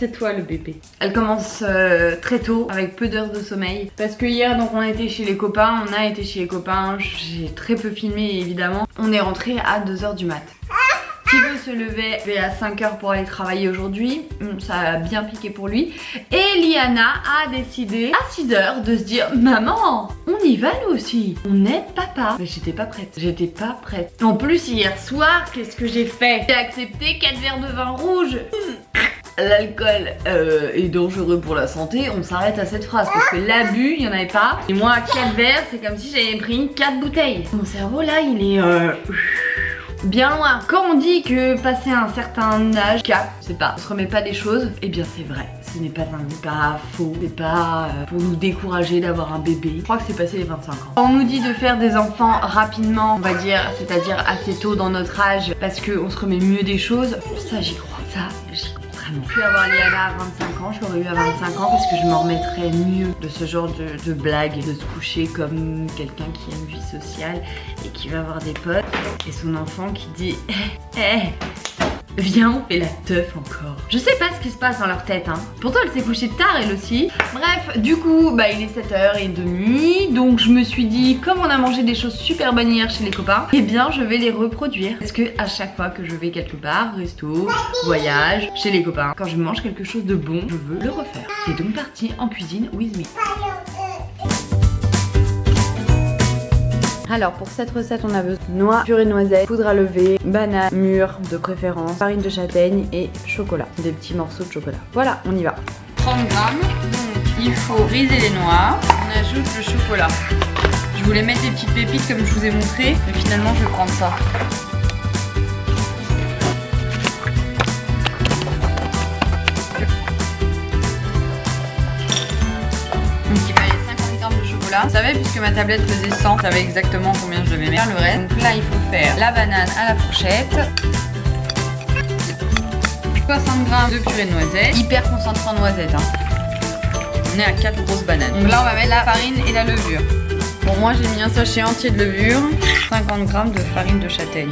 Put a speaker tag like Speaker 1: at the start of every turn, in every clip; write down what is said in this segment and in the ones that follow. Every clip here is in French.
Speaker 1: c'est toi le bébé. Elle commence très tôt, avec peu d'heures de sommeil. Parce que hier, donc on était chez les copains, j'ai très peu filmé évidemment. On est rentré à 2h du mat. Thibaut se levait à 5h pour aller travailler aujourd'hui, ça a bien piqué pour lui. Et Liana a décidé à 6h de se dire maman, on y va nous aussi, on est papa. Mais j'étais pas prête, En plus hier soir, qu'est-ce que j'ai fait? J'ai accepté 4 verres de vin rouge. L'alcool est dangereux pour la santé, on s'arrête à cette phrase parce que l'abus, il n'y en avait pas. Et moi, 4 verres, c'est comme si j'avais pris 4 bouteilles. Mon cerveau là, il est bien loin. Quand on dit que passer un certain âge, on se remet pas des choses, eh bien c'est vrai. Ce n'est pas faux, c'est pas pour nous décourager d'avoir un bébé. Je crois que c'est passé les 25 ans. On nous dit de faire des enfants rapidement, on va dire, c'est-à-dire assez tôt dans notre âge, parce qu'on se remet mieux des choses. Ça j'y crois, vraiment. Je vais avoir Liana à 25 ans, je l'aurais eu à 25 ans parce que je me remettrais mieux de ce genre de blague, de se coucher comme quelqu'un qui a une vie sociale et qui va avoir des potes. Et son enfant qui dit viens, on fait la teuf encore. Je sais pas ce qui se passe dans leur tête, hein. Pourtant elle s'est couchée tard elle aussi. Bref, du coup, il est 7h30. Donc je me suis dit, comme on a mangé des choses super bonnes hier chez les copains, eh bien je vais les reproduire. Parce que à chaque fois que je vais quelque part, resto, voyage, chez les copains, quand je mange quelque chose de bon, je veux le refaire. C'est donc parti en cuisine with me. Alors pour cette recette on a besoin de noix, purée de noisettes, poudre à lever, banane mûre de préférence, farine de châtaigne et chocolat, des petits morceaux de chocolat. Voilà, on y va. 30 grammes, donc il faut briser les noix, on ajoute le chocolat. Je voulais mettre des petites pépites comme je vous ai montré, mais finalement je vais prendre ça. Vous savez, puisque ma tablette faisait 100, je savais exactement combien je devais mettre le reste. Donc là, il faut faire la banane à la fourchette, 60 grammes de purée de noisettes, hyper concentré en noisettes. On est à 4 grosses bananes. Donc là, on va mettre la farine et la levure. Bon, moi, j'ai mis un sachet entier de levure, 50 grammes de farine de châtaigne.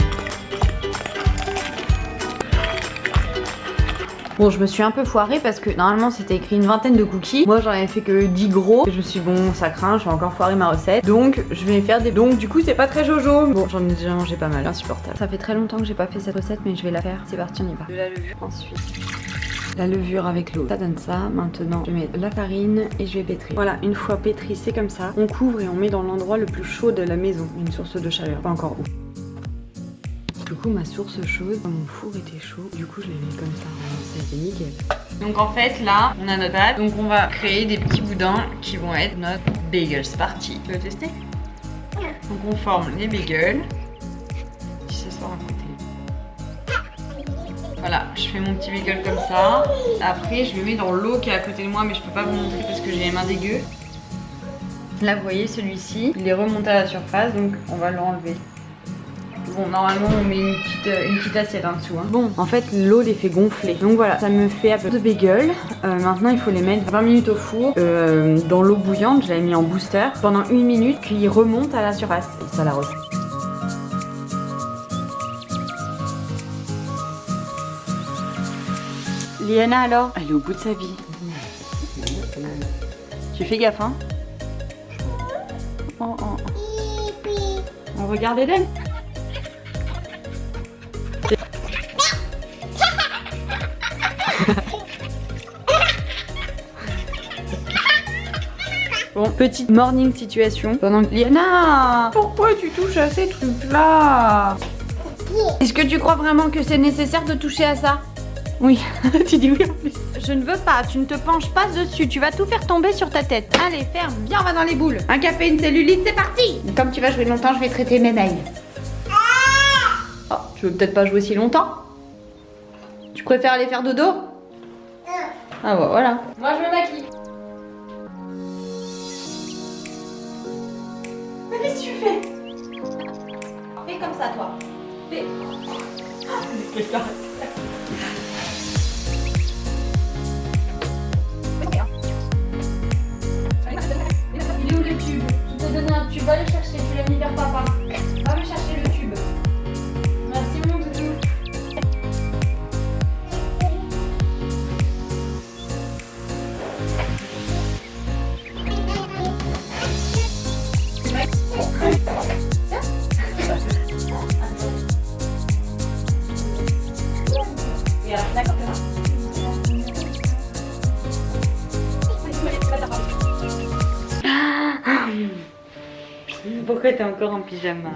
Speaker 1: Bon, je me suis un peu foirée parce que normalement c'était écrit une vingtaine de cookies. Moi j'en avais fait que 10 gros. Je me suis dit bon, ça craint, je vais encore foirer ma recette. Donc je vais faire des... Donc du coup c'est pas très jojo. Bon, j'en ai déjà mangé pas mal, insupportable. Ça fait très longtemps que j'ai pas fait cette recette mais je vais la faire. C'est parti, on y va. De la levure ensuite. La levure avec l'eau, ça donne ça. Maintenant je mets la farine et je vais pétrir. Voilà, une fois pétri c'est comme ça. On couvre et on met dans l'endroit le plus chaud de la maison. Une source de chaleur, pas encore où. Du coup ma source chaude, mon four était chaud, du coup je l'ai mis comme ça, ça a été nickel. Donc en fait là on a notre pâte, donc on va créer des petits boudins qui vont être notre bagel. C'est parti, tu veux tester? Donc on forme les bagels, si ça sort à côté. Voilà, je fais mon petit bagel comme ça. Après je le mets dans l'eau qui est à côté de moi mais je peux pas vous montrer parce que j'ai les mains dégueu. Là vous voyez celui-ci, il est remonté à la surface donc on va l'enlever. Bon, normalement on met une petite assiette en dessous. Bon, en fait l'eau les fait gonfler. Donc voilà, ça me fait un peu de bagel. Maintenant il faut les mettre 20 minutes au four dans l'eau bouillante. Je l'avais mis en booster pendant 1 minute puis il remonte à la surface. Et ça la refait. Liana alors, elle est au bout de sa vie. Tu fais gaffe hein. Oh, oh. On regarde Eden. Bon, petite morning situation. Pendant que Liana, pourquoi tu touches à ces trucs là? Est-ce que tu crois vraiment que c'est nécessaire de toucher à ça? Oui, tu dis oui en plus. Je ne veux pas, tu ne te penches pas dessus, tu vas tout faire tomber sur ta tête. Allez, ferme, viens, on va dans les boules. Un café, une cellulite, c'est parti. Comme tu vas jouer longtemps, je vais traiter mes nails. Oh, tu veux peut-être pas jouer si longtemps? Tu préfères aller faire dodo? Ah bah voilà. Moi je me maquille. Mais qu'est-ce que tu fais? Fais comme ça toi. Fais. Il est où le tube? Je t'ai donné un tube, va le chercher, tu l'as mis vers papa. Va me chercher le tube. Merci mon doudou. Pourquoi t'es encore en pyjama?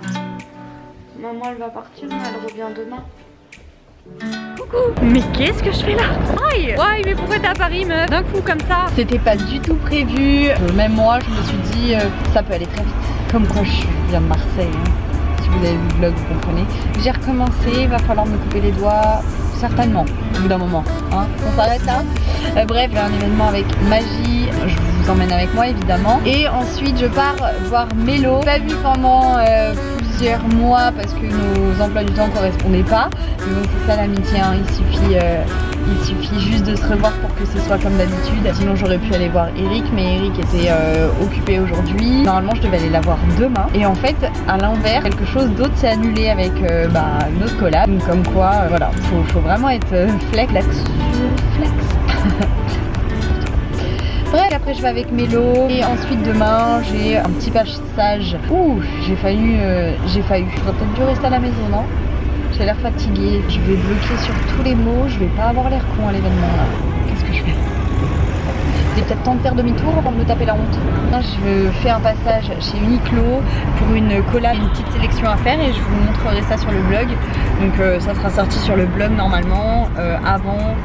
Speaker 1: Maman elle va partir mais elle revient demain. Coucou. Mais qu'est-ce que je fais là? Aïe. Ouais, mais pourquoi t'es à Paris meuf? D'un coup comme ça? C'était pas du tout prévu. Même moi je me suis dit ça peut aller très vite. Comme quoi je viens de Marseille hein. Si vous avez vu le vlog vous comprenez. J'ai recommencé, il va falloir me couper les doigts. Certainement, au bout d'un moment. Hein. On s'arrête là. Bref, j'ai un événement avec Magie. Je vous emmène avec moi évidemment. Et ensuite je pars voir Mélo. Pas vu pendant plusieurs mois parce que nos emplois du temps ne correspondaient pas. Mais bon c'est ça l'amitié, hein. Il suffit juste de se revoir pour que ce soit comme d'habitude. Sinon j'aurais pu aller voir Eric, mais Eric était occupé aujourd'hui. Normalement je devais aller la voir demain. Et en fait à l'inverse, quelque chose d'autre s'est annulé avec une autre collab. Donc comme quoi, voilà, faut vraiment être flex. Bref, après je vais avec Mélo et ensuite demain j'ai un petit passage. Ouh, j'ai failli. J'aurais peut-être dû rester à la maison, non? J'ai l'air fatiguée, je vais bloquer sur tous les mots, je vais pas avoir l'air con à l'événement là. Qu'est-ce que je fais? J'ai peut-être temps de faire demi-tour avant de me taper la honte. Là, je fais un passage chez Uniqlo pour une collab, une petite sélection à faire et je vous montrerai ça sur le blog. Donc ça sera sorti sur le blog normalement avant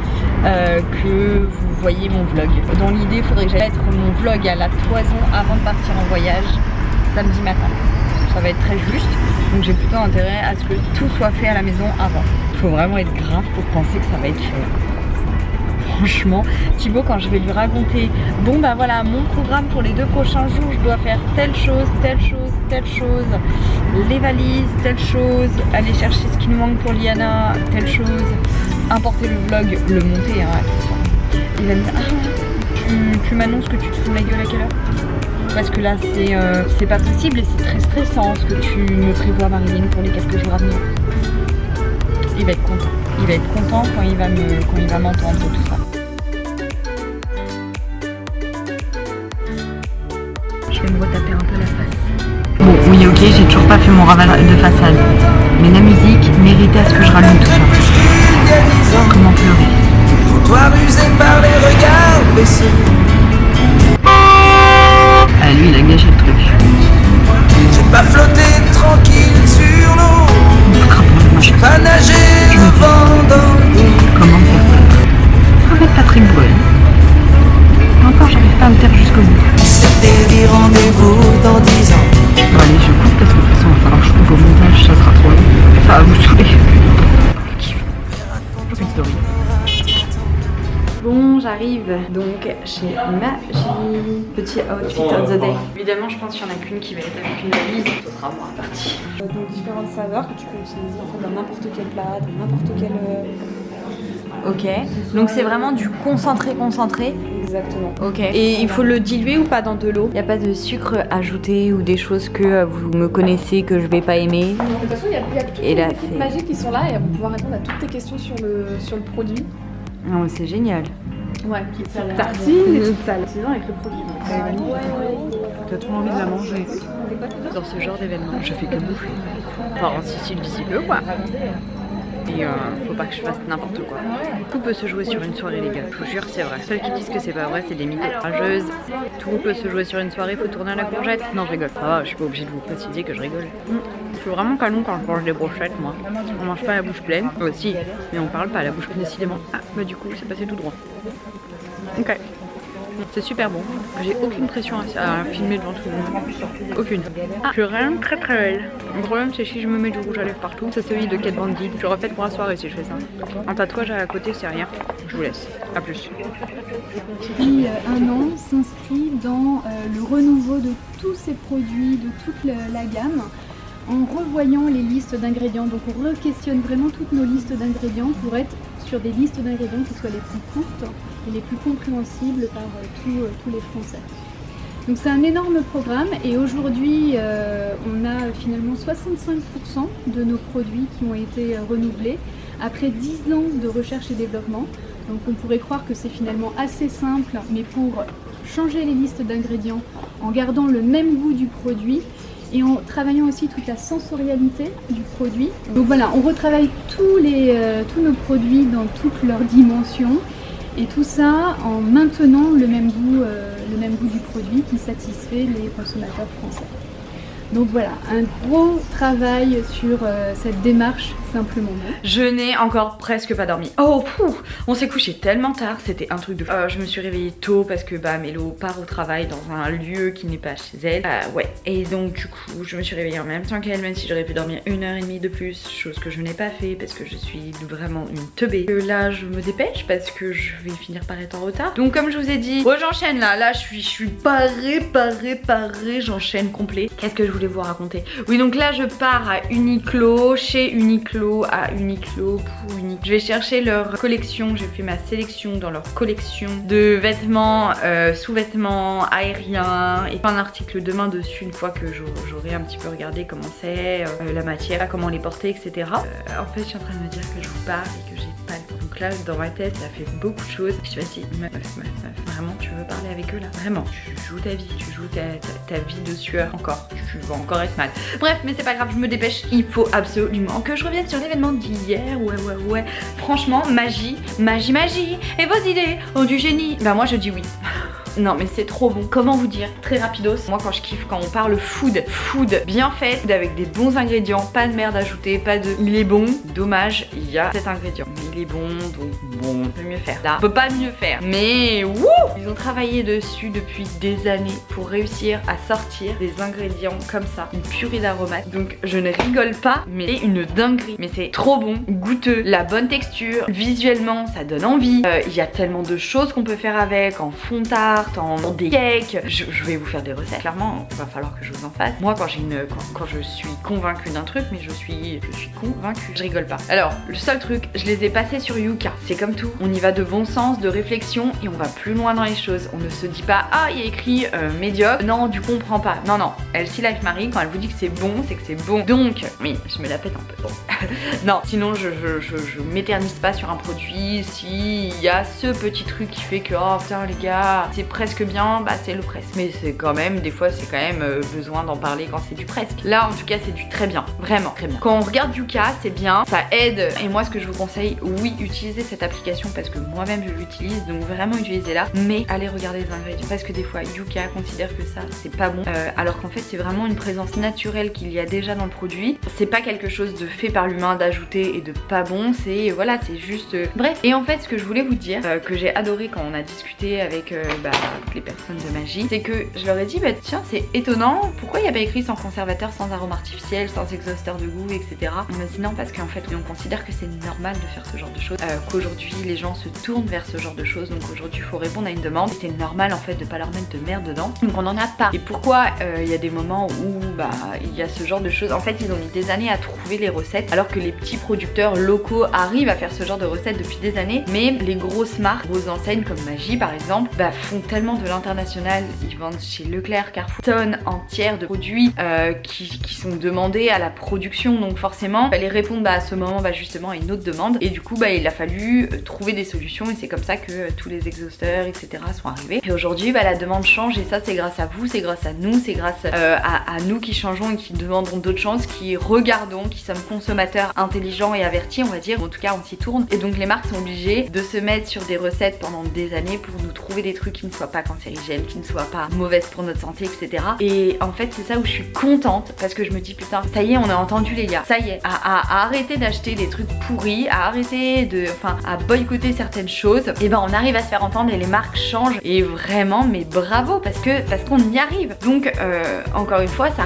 Speaker 1: que vous voyez mon vlog. Dans l'idée, il faudrait que j'aille mettre mon vlog à la toison avant de partir en voyage samedi matin. Ça va être très juste, donc j'ai plutôt intérêt à ce que tout soit fait à la maison avant. Il faut vraiment être grave pour penser que ça va être fait. Franchement, Thibaut, quand je vais lui raconter, bon bah voilà, mon programme pour les 2 prochains jours, je dois faire telle chose, les valises, telle chose, aller chercher ce qui nous manque pour Liana, telle chose, importer le vlog, le monter, hein, etc. Il va me dire, ah, tu m'annonces que tu te fous la gueule à quelle heure? Parce que là c'est pas possible et c'est très stressant ce que tu me prévois Marilyn pour les quelques jours à venir. Il va être content. Il va être content quand il va m'entendre tout ça. Je vais me retaper un peu la face. Bon oui ok, j'ai toujours pas fait mon raval de façade. Mais la musique méritait à ce que je rallume tout ça. Comment pleurer?
Speaker 2: Toi rusé par les regards baissés.
Speaker 1: Ah lui il a gâché le truc.
Speaker 2: J'ai pas flotté tranquille sur l'eau. J'ai pas nagé le vent dans l'eau.
Speaker 1: Comment faire ça? Avec Patrick Bruel. Encore j'arrive pas à me taire jusqu'au bout.
Speaker 2: C'était dit rendez-vous dans 10 ans.
Speaker 1: Bon allez je coupe parce que de toute façon il va falloir que je coupe au montage, ça sera trop long. Ça va vous saouler. Bon, j'arrive donc chez Magie. Petit outfit of the day. Évidemment, je pense qu'il n'y en a qu'une qui va être avec une valise. Ce sera moi partie.
Speaker 3: Donc différentes saveurs que tu peux utiliser en fait, dans n'importe quel plat, dans n'importe quel...
Speaker 1: Ok. Donc c'est vraiment du concentré.
Speaker 3: Exactement.
Speaker 1: Ok. Et il faut le diluer ou pas dans de l'eau? Il n'y a pas de sucre ajouté ou des choses que vous me connaissez que je vais pas aimer?
Speaker 3: De toute façon, il y a toutes les équipes Magie qui sont là et elles vont pouvoir répondre à toutes tes questions sur le produit.
Speaker 1: Non, mais c'est génial.
Speaker 3: Ouais, tartine et toute salade.
Speaker 4: Sinon avec le produit. T'as trop envie de la manger. Dans ce genre d'événement, je fais que bouffer. Enfin, en Sicile d'ici peu quoi. Et faut pas que je fasse n'importe quoi. Tout peut se jouer sur une soirée les gars, je vous jure c'est vrai. Celles qui disent que c'est pas vrai, c'est des mythos rageuses. Tout peut se jouer sur une soirée, faut tourner à la courgette. Non je rigole, ça va, je suis pas obligée de vous préciser que je rigole. Je suis vraiment canon quand je mange des brochettes moi. On mange pas la bouche pleine, aussi, mais on parle pas à la bouche pleine décidément. Ah bah du coup c'est passé tout droit. Ok. C'est super bon. J'ai aucune pression à filmer devant tout le monde. Aucune. Ah, je suis vraiment très très belle. Le problème c'est que si je me mets du rouge à lèvres partout, c'est celui de Kate Von D. Je refais pour la soirée si je fais ça. Un tatouage à côté c'est rien. Je vous laisse. A plus.
Speaker 5: Depuis un an, s'inscrit dans le renouveau de tous ces produits, de toute la gamme, en revoyant les listes d'ingrédients. Donc on re-questionne vraiment toutes nos listes d'ingrédients pour être sur des listes d'ingrédients qui soient les plus courtes et les plus compréhensibles par tous les Français. Donc c'est un énorme programme et aujourd'hui on a finalement 65% de nos produits qui ont été renouvelés après 10 ans de recherche et développement. Donc on pourrait croire que c'est finalement assez simple, mais pour changer les listes d'ingrédients en gardant le même goût du produit, et en travaillant aussi toute la sensorialité du produit. Donc voilà, on retravaille tous nos produits dans toutes leurs dimensions et tout ça en maintenant le même goût du produit qui satisfait les consommateurs français. Donc voilà, un gros travail sur cette démarche simplement bon.
Speaker 1: Je n'ai encore presque pas dormi. Oh, on s'est couché tellement tard, c'était un truc de fou. Je me suis réveillée tôt parce que Mélo part au travail dans un lieu qui n'est pas chez elle. Ouais, et donc du coup, je me suis réveillée en même temps qu'elle, même si j'aurais pu dormir 1h30 de plus, chose que je n'ai pas fait parce que je suis vraiment une teubée. Là, je me dépêche parce que je vais finir par être en retard. Donc comme je vous ai dit, j'enchaîne là, je suis parée, j'enchaîne complet. Qu'est-ce que je voulais vous raconter? Oui, donc là je pars à Uniqlo, chez Uniqlo, à Uniqlo pour Uniqlo. Je vais chercher leur collection, j'ai fait ma sélection dans leur collection de vêtements, sous-vêtements aériens et un article demain dessus une fois que j'aurai un petit peu regardé comment c'est, la matière, comment les porter, etc. En fait, je suis en train de me dire que je vous parle et que j'ai pas le temps. Donc là, dans ma tête, ça fait beaucoup de choses. Je me suis dit, meuf, vraiment, tu veux parler avec eux là? Vraiment, tu joues ta vie, tu joues ta vie de sueur encore. Tu vas encore être mal. Bref, mais c'est pas grave, je me dépêche. Il faut absolument que je revienne sur l'événement d'hier. Ouais. Franchement, magie. Et vos idées ont du génie. Bah moi je dis oui. Non mais c'est trop bon. Comment vous dire? Très rapidos. Moi quand je kiffe, quand on parle food bien fait, avec des bons ingrédients, pas de merde ajoutée, pas de... Il est bon, dommage, il y a cet ingrédient. Mais il est bon, donc bon, on peut mieux faire. Là, on peut pas mieux faire. Mais wouh! Ils ont travaillé dessus depuis des années pour réussir à sortir des ingrédients comme ça. Une purée d'aromates. Donc je ne rigole pas, mais c'est une dinguerie. Mais c'est trop bon, goûteux, la bonne texture. Visuellement, ça donne envie. Il y a tellement de choses qu'on peut faire avec, en fond de tarte, en des cakes. Je vais vous faire des recettes. Clairement, il va falloir que je vous en fasse. Moi, quand je suis convaincue d'un truc, mais je suis convaincue. Je rigole pas. Alors, le seul truc, je les ai passés sur Yuka. C'est comme tout. On y va de bon sens, de réflexion et on va plus loin dans les choses. On ne se dit pas, ah, il y a écrit médiocre. Non, du coup, on prend pas. Non. Elsie Life Marie, quand elle vous dit que c'est bon, c'est que c'est bon. Donc, oui, je me la pète un peu. Bon. Non, sinon, je m'éternise pas sur un produit. S'il y a ce petit truc qui fait que, oh putain, les gars, c'est presque bien, bah c'est le presque. Mais c'est quand même, des fois, c'est quand même besoin d'en parler quand c'est du presque. Là, en tout cas, c'est du très bien. Vraiment, très bien. Quand on regarde Yuka, c'est bien, ça aide. Et moi, ce que je vous conseille, oui, utilisez cette application parce que moi-même, je l'utilise. Donc, vraiment, utilisez-la. Mais allez regarder les ingrédients. Parce que des fois, Yuka considère que ça, c'est pas bon. Alors qu'en fait, c'est vraiment une présence naturelle qu'il y a déjà dans le produit. C'est pas quelque chose de fait par l'humain, d'ajouter et de pas bon. C'est, voilà, c'est juste... Bref. Et en fait, ce que je voulais vous dire, que j'ai adoré quand on a discuté avec toutes les personnes de magie, c'est que je leur ai dit, bah tiens, c'est étonnant, pourquoi il n'y a pas écrit sans conservateur, sans arôme artificiel, sans exhausteur de goût, etc. On m'a dit non, parce qu'en fait, on considère que c'est normal de faire ce genre de choses, qu'aujourd'hui, les gens se tournent vers ce genre de choses, donc aujourd'hui, il faut répondre à une demande, et c'est normal, en fait, de pas leur mettre de merde dedans, donc on n'en a pas. Et pourquoi il y a des moments où, il y a ce genre de choses, en fait, ils ont mis des années à trouver les recettes, alors que les petits producteurs locaux arrivent à faire ce genre de recettes depuis des années, mais les grosses marques, grosses enseignes comme Magie, par exemple, font tellement de l'international, ils vendent chez Leclerc, Carrefour, tonnes entières de produits qui sont demandés à la production, donc forcément fallait répondre à ce moment justement à une autre demande, et du coup il a fallu trouver des solutions, et c'est comme ça que tous les exhausteurs, etc. sont arrivés. Et aujourd'hui la demande change, et ça c'est grâce à vous, c'est grâce à nous, c'est grâce à nous qui changeons et qui demanderons d'autres choses, qui regardons, qui sommes consommateurs intelligents et avertis, on va dire, en tout cas on s'y tourne, et donc les marques sont obligées de se mettre sur des recettes pendant des années pour nous trouver des trucs qui ne soient pas cancérigènes, qui ne soient pas mauvaises pour notre santé, etc. Et en fait c'est ça où je suis contente, parce que je me dis putain, ça y est, on a entendu les gars, ça y est, à arrêter d'acheter des trucs pourris, à arrêter à boycotter certaines choses, et on arrive à se faire entendre et les marques changent, et vraiment mais bravo, parce qu'on y arrive. Donc encore une fois, ça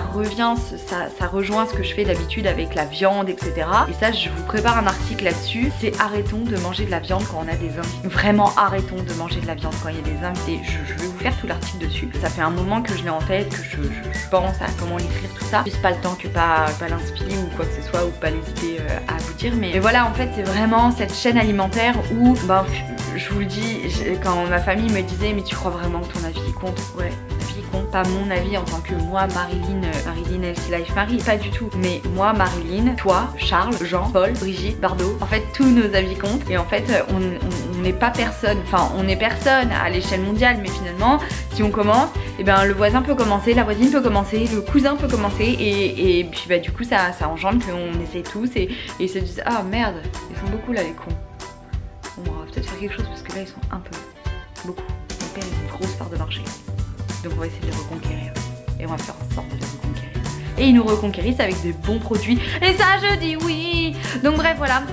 Speaker 1: rejoint ce que je fais d'habitude avec la viande, etc. Et ça, je vous prépare un article là-dessus, c'est arrêtons de manger de la viande quand on a des invités. Vraiment arrêtons de manger de la viande quand il y a des invités. Je vais vous faire tout l'article dessus. Ça fait un moment que je l'ai en tête, que je pense à comment l'écrire, tout ça. Juste pas le temps que pas l'inspirer ou quoi que ce soit, ou pas l'hésiter à vous dire. Mais voilà, en fait, c'est vraiment cette chaîne alimentaire où, je vous le dis, quand ma famille me disait mais tu crois vraiment que ton avis compte? Ouais, mon avis
Speaker 4: feront pas mon avis en tant que moi, Marilyn Healthy Life Marie, pas du tout. Mais moi, Marilyn, toi, Charles, Jean, Paul, Brigitte, Bardot, en fait tous nos avis comptent et en fait on n'est pas personne, enfin on est personne à l'échelle mondiale, mais finalement si on commence, et ben le voisin peut commencer, la voisine peut commencer, le cousin peut commencer et puis bah du coup ça engendre qu'on essaye tous et ils se disent ah merde, ils sont beaucoup là les cons. On va peut-être faire quelque chose parce que là ils sont un peu, beaucoup. On perd une grosse part de marché. Donc on va essayer de les reconquérir. Et on va faire en sorte de les reconquérir. Et ils nous reconquérissent avec des bons produits. Et ça je dis oui. Donc bref voilà.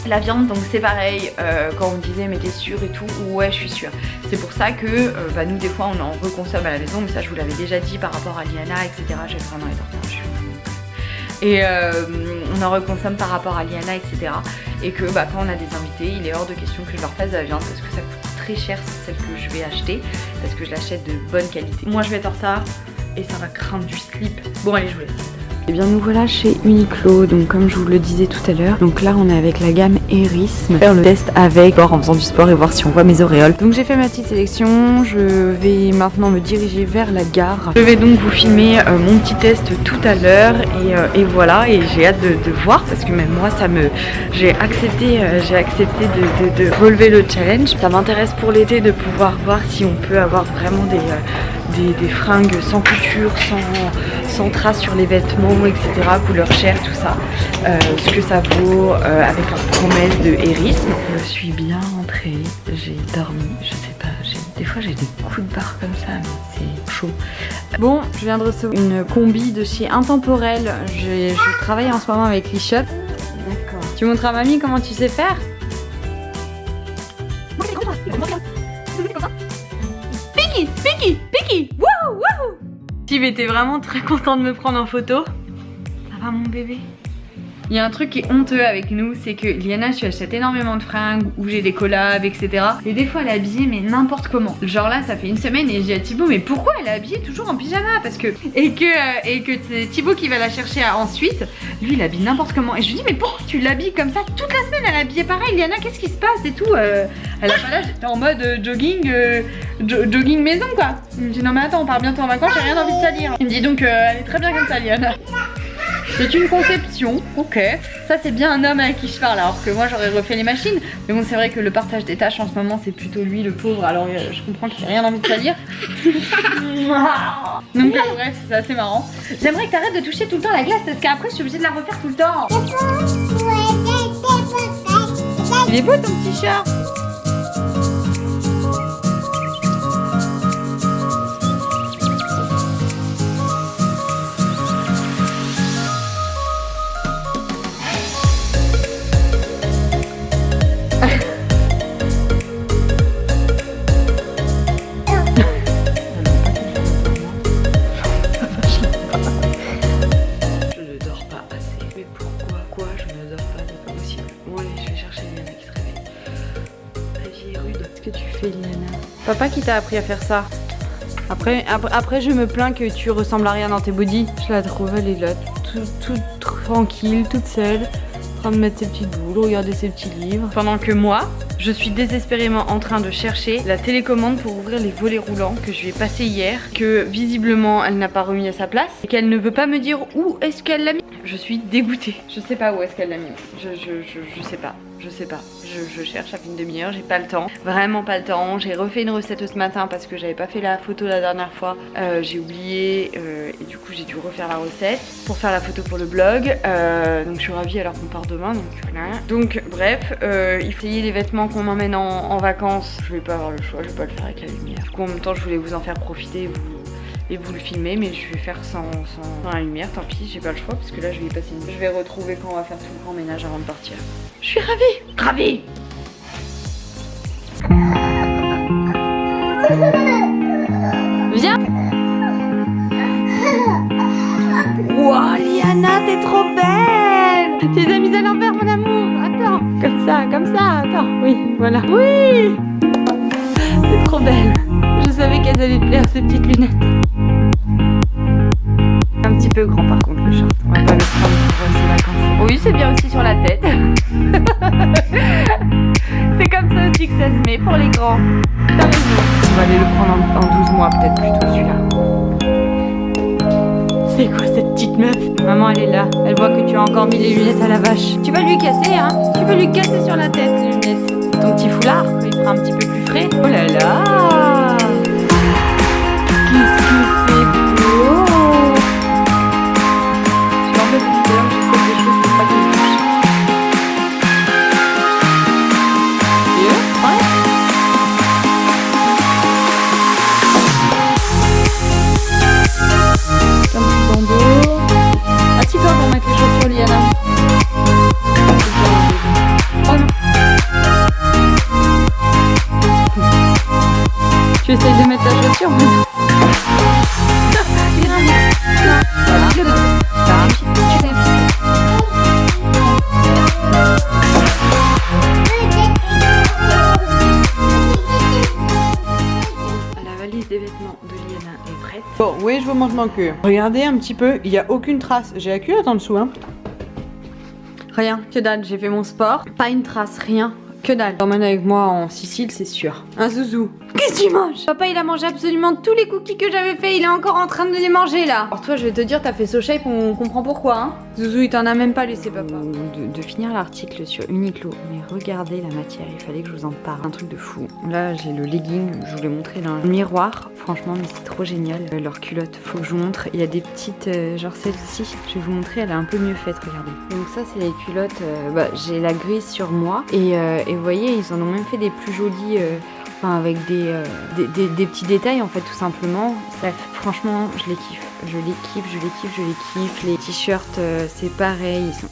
Speaker 4: La viande donc c'est pareil, quand on me disait mais t'es sûre et tout, ouais je suis sûre. C'est pour ça que bah, nous des fois on en reconsomme à la maison, mais ça je vous l'avais déjà dit par rapport à Liana etc. J'ai vraiment été en retard. Et on en reconsomme par rapport à Liana etc. Et que bah, quand on a des invités, il est hors de question que je leur fasse de la viande parce que ça coûte très cher celle que je vais acheter, parce que je l'achète de bonne qualité. Moi je vais être en retard et ça va craindre du slip. Bon allez je vous laisse. Et bien nous voilà chez Uniqlo, donc comme je vous le disais tout à l'heure, donc là on est avec la gamme Erisme, faire le test avec en faisant du sport et voir si on voit mes auréoles. Donc j'ai fait ma petite sélection, je vais maintenant me diriger vers la gare. Je vais donc vous filmer mon petit test tout à l'heure et voilà, et j'ai hâte de voir parce que même moi j'ai accepté de relever le challenge. Ça m'intéresse pour l'été de pouvoir voir si on peut avoir vraiment des fringues sans couture, sans traces sur les vêtements, etc. Couleur chair, tout ça. Ce que ça vaut avec leur promesse de Erisme. Je suis bien rentrée, j'ai dormi, je sais pas, des fois j'ai des coups de barre comme ça, mais c'est chaud. Bon, je viens de recevoir une combi de chez Intemporel. Je travaille en ce moment avec l'eShop. D'accord. Tu montres à mamie comment tu sais faire? Piki, wouhou, wouhou. Steve était vraiment très content de me prendre en photo. Ça va mon bébé? Il y a un truc qui est honteux avec nous, c'est que Liana, je lui achète énormément de fringues où j'ai des collabs, etc. Et des fois elle est habillée mais n'importe comment. Genre là ça fait une semaine et je dis à Thibaut mais pourquoi elle est habillée toujours en pyjama? Parce que et que c'est Thibaut qui va la chercher ensuite. Lui il habille n'importe comment et je lui dis mais pourquoi tu l'habilles comme ça toute la semaine? Elle est habillée pareil. Liana, qu'est-ce qui se passe et tout? Elle a pas l'âge, j'étais en mode jogging maison quoi. Il me dit non mais attends on part bientôt en vacances, j'ai rien envie de salir. Il me dit donc elle est très bien comme ça Liana. C'est une conception, ok. Ça c'est bien un homme avec qui je parle, alors que moi j'aurais refait les machines. Mais bon c'est vrai que le partage des tâches en ce moment c'est plutôt lui le pauvre, alors je comprends qu'il n'a rien envie de salir. Donc bref c'est assez marrant. J'aimerais que tu arrêtes de toucher tout le temps la glace parce qu'après je suis obligée de la refaire tout le temps. Il est beau ton petit chat. Papa qui t'a appris à faire ça. Après je me plains que tu ressembles à rien dans tes bodys. Je la trouve, elle est là, toute tranquille, toute seule, en train de mettre ses petites boules, regarder ses petits livres. Pendant que moi, je suis désespérément en train de chercher la télécommande pour ouvrir les volets roulants que je lui ai passé hier, que visiblement elle n'a pas remis à sa place et qu'elle ne veut pas me dire où est-ce qu'elle l'a mis. Je suis dégoûtée. Je sais pas où est-ce qu'elle l'a mis. Je sais pas. Je cherche, ça fait une demi-heure, j'ai pas le temps. Vraiment pas le temps. J'ai refait une recette ce matin parce que j'avais pas fait la photo la dernière fois. J'ai oublié et du coup j'ai dû refaire la recette pour faire la photo pour le blog. Donc je suis ravie alors qu'on part demain. Donc bref, il faut essayer les vêtements qu'on m'emmène en vacances. Je vais pas avoir le choix, je vais pas le faire avec la lumière. Du coup en même temps je voulais vous en faire profiter et vous le filmer, mais je vais faire sans la lumière, tant pis, j'ai pas le choix parce que là je vais y passer une... Je vais retrouver quand on va faire tout le grand ménage avant de partir. Je suis ravie. Viens. Wow, Liana, t'es trop belle. Tu les as mises à l'envers, mon amour. Attends, comme ça, attends, oui, voilà. Oui. T'es trop belle. Je savais qu'elles allaient te plaire, ces petites lunettes. Un petit peu grand par contre le short, on va pas le prendre pour ses vacances. Oui c'est bien aussi sur la tête. C'est comme ça aussi que ça se met pour les grands. T'as raison. On va aller le prendre en 12 mois peut-être plutôt celui-là. C'est quoi cette petite meuf? Maman elle est là, elle voit que tu as encore mis les lunettes à la vache. Tu vas lui casser hein? Tu vas lui casser sur la tête les lunettes. C'est ton petit foulard, il fera un petit peu plus frais. Oh là là! Qu'est-ce que c'est beau! Je m'en fais tout à l'heure, je coupe des choses pour pas qu'il me touche. Un petit bandeau. Assis-toi pour mettre les chaussures, Liana. Oh non. Tu essayes de mettre ta chaussure maintenant. La valise des vêtements de Liana est prête. Bon, oui, je vous montre mon cul. Regardez un petit peu, il n'y a aucune trace. J'ai la culotte en dessous, hein. Rien, que dalle, j'ai fait mon sport. Pas une trace, rien. Que dalle. T'emmènes avec moi en Sicile, c'est sûr. Un zouzou. Qu'est-ce que tu manges? Papa, il a mangé absolument tous les cookies que j'avais fait. Il est encore en train de les manger là. Alors toi, je vais te dire, t'as fait so shape, on comprend pourquoi, hein. Zouzou, il t'en a même pas laissé, papa. De finir l'article sur Uniqlo. Mais regardez la matière, il fallait que je vous en parle. Un truc de fou. Là, j'ai le legging, je vous l'ai montré dans le miroir. Franchement, mais c'est trop génial. Leur culotte, faut que je vous montre. Il y a des petites, genre celle-ci. Je vais vous montrer, elle est un peu mieux faite, regardez. Donc ça, c'est les culottes. J'ai la grise sur moi. Et vous voyez, ils en ont même fait des plus jolies. Avec des petits détails en fait tout simplement. Bref, franchement je les kiffe. Je les kiffe. Les t-shirts c'est pareil, ils sont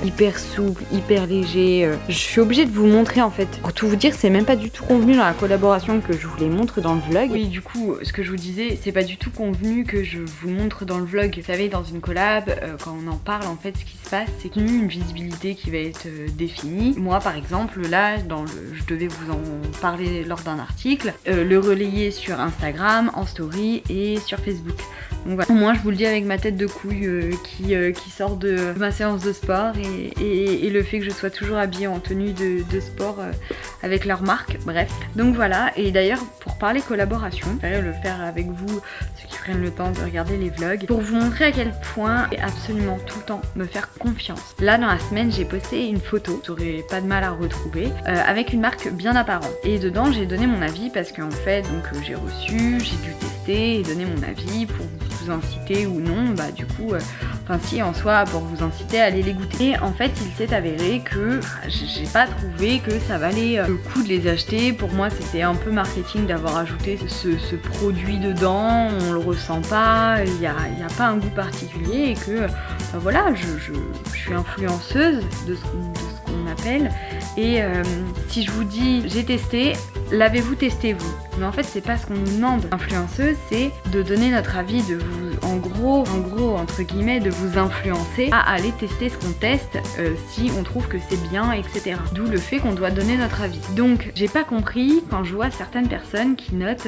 Speaker 4: hyper souples, hyper légers. Je suis obligée de vous montrer en fait. Pour tout vous dire, c'est même pas du tout convenu dans la collaboration que je vous les montre dans le vlog. Oui, du coup, ce que je vous disais, c'est pas du tout convenu que je vous montre dans le vlog. Vous savez, dans une collab, quand on en parle en fait, ce qui se passe, c'est qu'il y a une visibilité qui va être définie. Moi par exemple, là, je devais vous en parler lors d'un article, le relayer sur Instagram, en story et sur Facebook. Donc voilà. Au moins je vous le dis avec ma tête de couille qui sort de ma séance de sport et le fait que je sois toujours habillée en tenue de sport avec leur marque, bref. Donc voilà, et d'ailleurs pour parler collaboration, je vais le faire avec vous, ceux qui prennent le temps de regarder les vlogs, pour vous montrer à quel point et absolument tout le temps me faire confiance. Là dans la semaine j'ai posté une photo, vous n'aurez pas de mal à retrouver, avec une marque bien apparente. Et dedans j'ai donné mon avis parce qu'en fait donc j'ai reçu, j'ai dû tester et donner mon avis pour vous inciter ou non, bah du coup, enfin si en soi pour vous inciter à aller les goûter. Et en fait il s'est avéré que j'ai pas trouvé que ça valait le coup de les acheter. Pour moi c'était un peu marketing d'avoir ajouté ce produit dedans, on le ressent pas, il y a pas un goût particulier et que bah voilà, je suis influenceuse de ce qu'on appelle. Et si je vous dis j'ai testé, l'avez-vous testé vous? Mais en fait c'est pas ce qu'on nous demande. Influenceuse, c'est de donner notre avis, de vous, en gros entre guillemets, de vous influencer à aller tester ce qu'on teste si on trouve que c'est bien, etc. D'où le fait qu'on doit donner notre avis. Donc j'ai pas compris quand je vois certaines personnes qui notent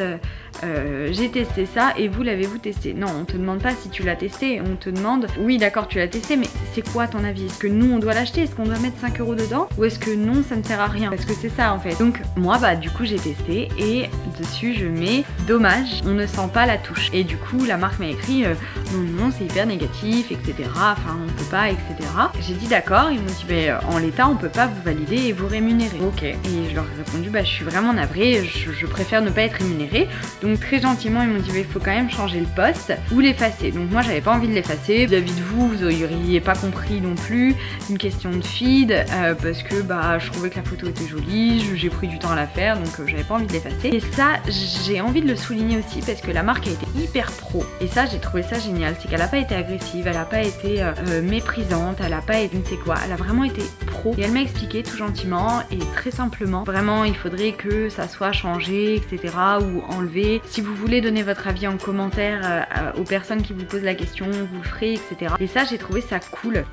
Speaker 4: j'ai testé ça et vous l'avez-vous testé? Non, on te demande pas si tu l'as testé, on te demande oui d'accord tu l'as testé mais c'est quoi ton avis? Est-ce que nous on doit l'acheter? Est-ce qu'on doit mettre 5 € dedans? Ou est-ce que non ça ne sert à rien? Parce que c'est ça en fait. Donc moi bah du coup j'ai testé et dessus je mets dommage, on ne sent pas la touche. Et du coup la marque m'a écrit non c'est hyper négatif etc. Enfin on peut pas etc. J'ai dit d'accord, ils m'ont dit bah, en l'état on peut pas vous valider et vous rémunérer. Ok. Et je leur ai répondu bah je suis vraiment navrée, je préfère ne pas être rémunérée. Donc très gentiment ils m'ont dit il faut quand même changer le post ou l'effacer. Donc moi j'avais pas envie de l'effacer. Vis-à-vis de vous auriez pas compris non plus. Une question de feed parce que bah je trouvais que la photo était jolie, j'ai pris du temps à la faire donc j'avais pas envie de l'effacer. Et ça j'ai envie de le souligner aussi parce que la marque a été hyper pro. Et ça j'ai trouvé ça génial, c'est qu'elle a pas été agressive, elle a pas été méprisante, elle a pas été tu sais quoi, elle a vraiment été pro. Et elle m'a expliqué tout gentiment et très simplement vraiment il faudrait que ça soit changé etc. ou enlevé. Si vous voulez donner votre avis en commentaire aux personnes qui vous posent la question, vous le ferez, etc. Et ça, j'ai trouvé ça cool.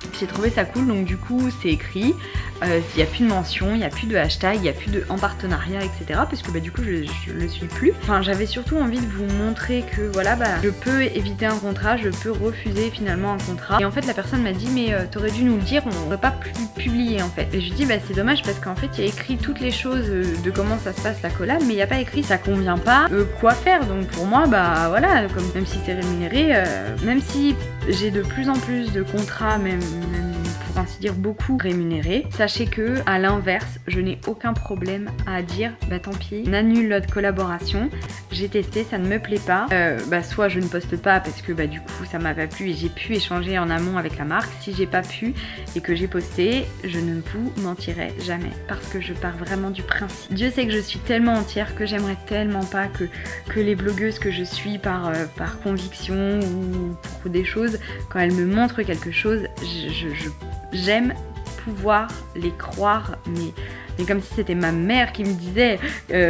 Speaker 4: Donc du coup, c'est écrit. Il n'y a plus de mention, il n'y a plus de hashtag, il n'y a plus de en partenariat, etc. Parce que bah, du coup, je le suis plus. Enfin, j'avais surtout envie de vous montrer que voilà, bah, je peux éviter un contrat, je peux refuser finalement un contrat. Et en fait, la personne m'a dit, mais t'aurais dû nous le dire, on n'aurait pas pu publier
Speaker 1: en fait. Et je lui dis bah c'est dommage parce qu'en fait il y a écrit toutes les choses de comment ça se passe la collab, mais il n'y a pas écrit ça convient pas, quoi faire. Donc pour moi bah voilà, comme, même si c'est rémunéré, même si j'ai de plus en plus de contrats, même pour ainsi dire beaucoup rémunérés, sachez que à l'inverse je n'ai aucun problème à dire bah tant pis, on annule notre collaboration, j'ai testé, ça ne me plaît pas, bah soit je ne poste pas parce que bah du coup ça m'a pas plu et j'ai pu échanger en amont avec la marque. Si j'ai pas pu et que j'ai posté, je ne vous mentirai jamais parce que je pars vraiment du principe. Dieu sait que je suis tellement entière que j'aimerais tellement pas que les blogueuses que je suis par conviction ou pour des choses, quand elles me montrent quelque chose, j'aime pouvoir les croire, mais comme si c'était ma mère qui me disait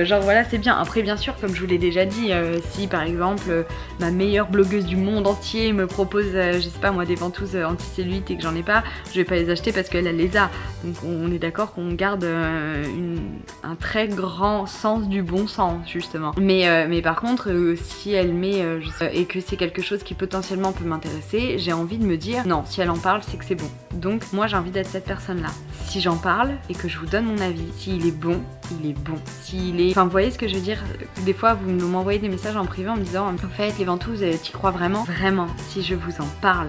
Speaker 1: genre voilà c'est bien. Après bien sûr comme je vous l'ai déjà dit, si par exemple ma meilleure blogueuse du monde entier me propose je sais pas moi des ventouses anti-cellulite et que j'en ai pas, je vais pas les acheter parce qu'elle les a. Donc on est d'accord qu'on garde un très grand sens du bon sens justement. Mais par contre si elle met et que c'est quelque chose qui potentiellement peut m'intéresser, j'ai envie de me dire non, si elle en parle c'est que c'est bon. Donc moi j'ai envie d'être cette personne là. Si j'en parle et que je vous donne mon avis, s'il est bon, il est bon. S'il est... Enfin vous voyez ce que je veux dire. Des fois vous m'envoyez des messages en privé en me disant en fait les ventouses t'y crois vraiment? Vraiment, si je vous en parle,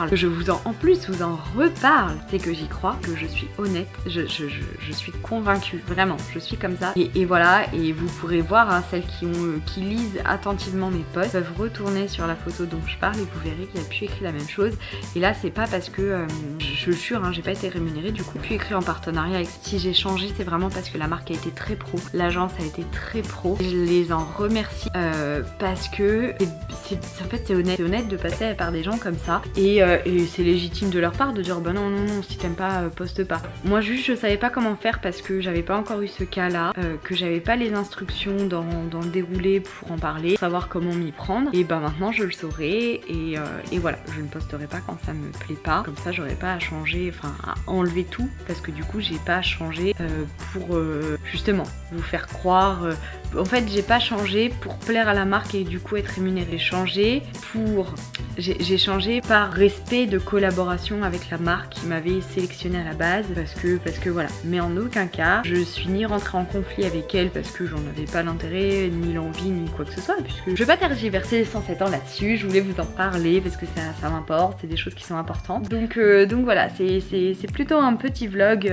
Speaker 1: que je vous en plus vous en reparle, c'est que j'y crois, que je suis honnête, je suis convaincue, vraiment, je suis comme ça. Et voilà, et vous pourrez voir hein, celles qui lisent attentivement mes posts peuvent retourner sur la photo dont je parle et vous verrez qu'il y a pu écrit la même chose. Et là c'est pas parce que je jure hein, j'ai pas été rémunérée, du coup pu écrit en partenariat avec... Si j'ai changé c'est vraiment parce que la marque a été très pro, l'agence a été très pro, je les en remercie parce que en fait c'est honnête de passer par des gens comme ça et c'est légitime de leur part de dire bah non si t'aimes pas poste pas. Moi juste je savais pas comment faire parce que j'avais pas encore eu ce cas là, que j'avais pas les instructions dans le déroulé pour en parler, savoir comment m'y prendre, et bah maintenant je le saurai et voilà, je ne posterai pas quand ça me plaît pas, comme ça j'aurais pas à changer, enfin à enlever tout parce que du coup j'ai pas changé pour justement vous faire croire en fait j'ai pas changé pour plaire à la marque et du coup être rémunérée. J'ai changé par respect de collaboration avec la marque qui m'avait sélectionné à la base parce que voilà. Mais en aucun cas je suis ni rentrée en conflit avec elle parce que j'en avais pas l'intérêt ni l'envie ni quoi que ce soit, puisque je vais pas tergiverser 107 ans là-dessus. Je voulais vous en parler parce que ça m'importe, c'est des choses qui sont importantes. Donc voilà, c'est plutôt un petit vlog,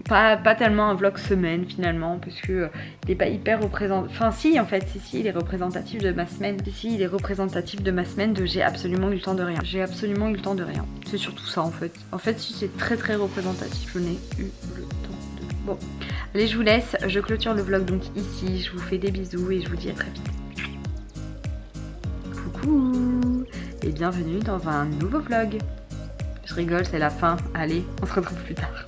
Speaker 1: pas tellement un vlog semaine finalement, parce que il est pas hyper représentatif. Enfin si en fait, si il est représentatif de ma semaine. Si il est représentatif de ma semaine de j'ai absolument eu le temps de rien. C'est surtout ça en fait. En fait si c'est très représentatif, je n'ai eu le temps de... Bon, allez je vous laisse, je clôture le vlog donc ici, je vous fais des bisous et je vous dis à très vite. Coucou et bienvenue dans un nouveau vlog. Je rigole, c'est la fin. Allez, on se retrouve plus tard.